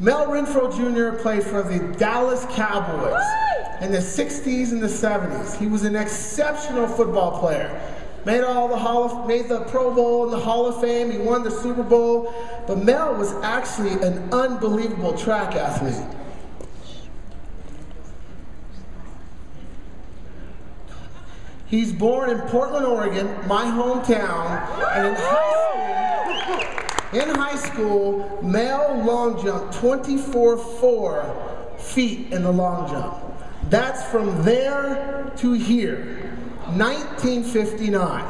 Mel Renfro Jr. played for the Dallas Cowboys in the 60s and the 70s. He was an exceptional football player. Made the Pro Bowl and the Hall of Fame. He won the Super Bowl. But Mel was actually an unbelievable track athlete. He's born in Portland, Oregon, my hometown, and in high school, Mel long jumped 24.4 feet in the long jump. That's from there to here, 1959.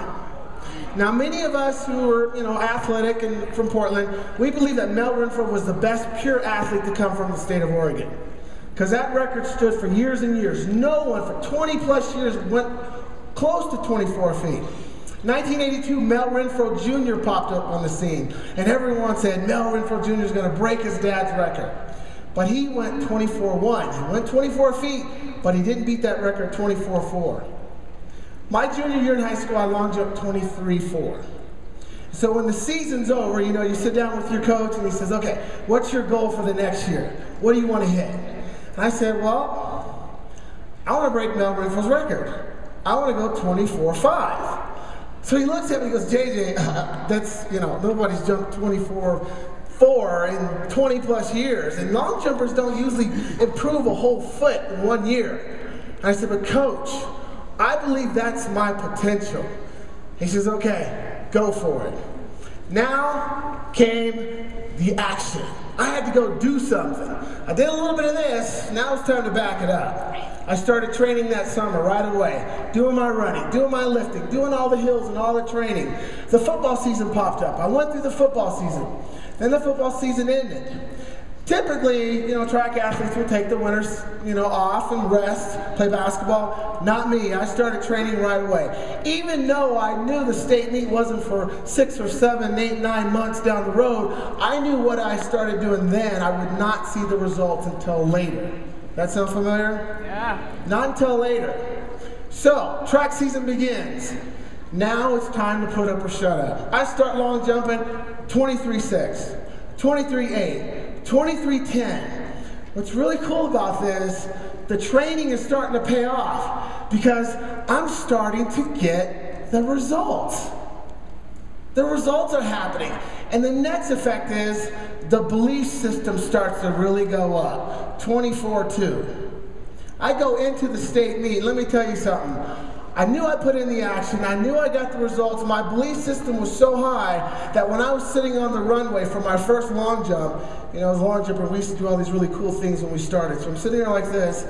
Now, many of us who are, athletic and from Portland, we believe that Mel Renfro was the best pure athlete to come from the state of Oregon, because that record stood for years and years. No one for 20 plus years went close to 24 feet. 1982, Mel Renfro Jr. popped up on the scene, and everyone said Mel Renfro Jr. is going to break his dad's record. But he went 24.1. He went 24 feet, but he didn't beat that record 24.4. My junior year in high school, I long jumped 23.4. So when the season's over, you sit down with your coach and he says, okay, what's your goal for the next year? What do you want to hit? And I said, well, I want to break Mel Renfro's record. I want to go 24.5. So he looks at me and goes, JJ, that's, nobody's jumped 24.4 in 20 plus years. And long jumpers don't usually improve a whole foot in 1 year. And I said, but coach, I believe that's my potential. He says, okay, go for it. Now came the action. I had to go do something. I did a little bit of this, now it's time to back it up. I started training that summer right away, doing my running, doing my lifting, doing all the hills and all the training. The football season popped up. I went through the football season. Then the football season ended. Typically, track athletes will take the winters, off and rest, play basketball. Not me. I started training right away. Even though I knew the state meet wasn't for 6 or 7, 8, 9 months down the road, I knew what I started doing then, I would not see the results until later. That sound familiar? Yeah. Not until later. So, track season begins. Now it's time to put up or shut up. I start long jumping 23.6, 23.8, 23.10. What's really cool about this, the training is starting to pay off because I'm starting to get the results. The results are happening. And the next effect is the belief system starts to really go up. 24.2. I go into the state meet. Let me tell you something. I knew I put in the action. I knew I got the results. My belief system was so high that when I was sitting on the runway for my first long jump, as a long jumper, we used to do all these really cool things when we started. So I'm sitting there like this,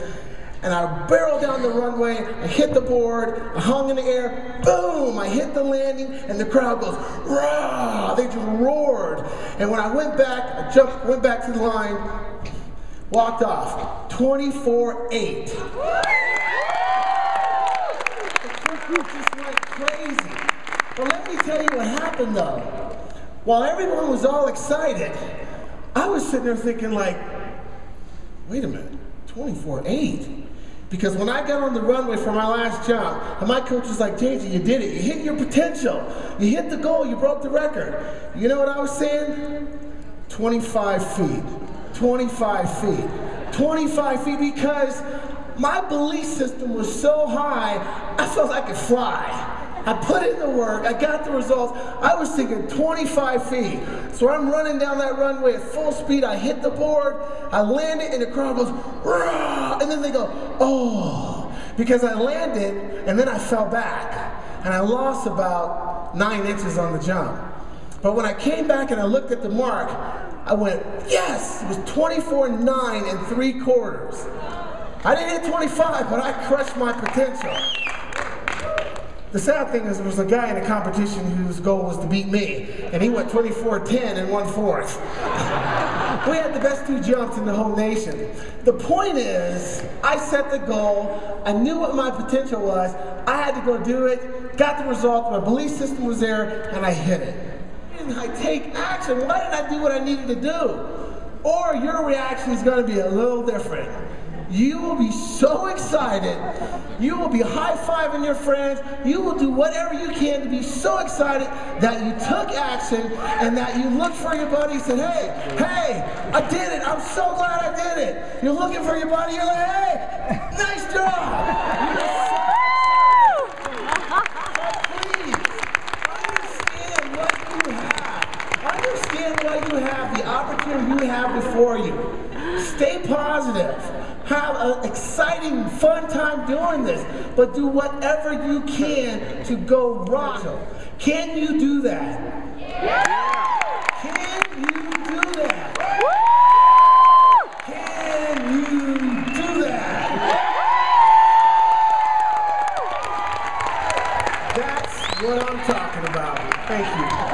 and I barreled down the runway, I hit the board, I hung in the air, boom, I hit the landing, and the crowd goes, rah! They just roared. And when I went back, I went back to the line, walked off, 24.8. The group just went crazy. But let me tell you what happened though. While everyone was all excited, I was sitting there thinking like, wait a minute, 24.8? Because when I got on the runway for my last jump, and my coach was like, JJ, you did it. You hit your potential. You hit the goal. You broke the record. You know what I was saying? 25 feet. 25 feet. 25 feet because my belief system was so high, I felt I could fly. I put in the work, I got the results. I was thinking 25 feet. So I'm running down that runway at full speed. I hit the board, I landed, and the crowd goes, rah! And then they go, oh, because I landed, and then I fell back. And I lost about 9 inches on the jump. But when I came back and I looked at the mark, I went, yes, it was 24.9 3/4. I didn't hit 25, but I crushed my potential. The sad thing is there was a guy in a competition whose goal was to beat me, and he went 24.10 1/4. We had the best 2 jumps in the whole nation. The point is, I set the goal, I knew what my potential was, I had to go do it, got the result, my belief system was there, and I hit it. And I take action. Why didn't I do what I needed to do? Or your reaction is going to be a little different. you will be so excited. You will be high-fiving your friends. You will do whatever you can to be so excited that you took action and that you looked for your buddy and said, hey, I did it. I'm so glad I did it. You're looking for your buddy. You're like, hey, nice job. Please, understand what you have. Understand what you have, the opportunity you have before you. Stay positive. Have an exciting, fun time doing this, but do whatever you can to go rock. Can you do that? Yeah. Can you do that? Woo! Can you do that? That's what I'm talking about. Thank you.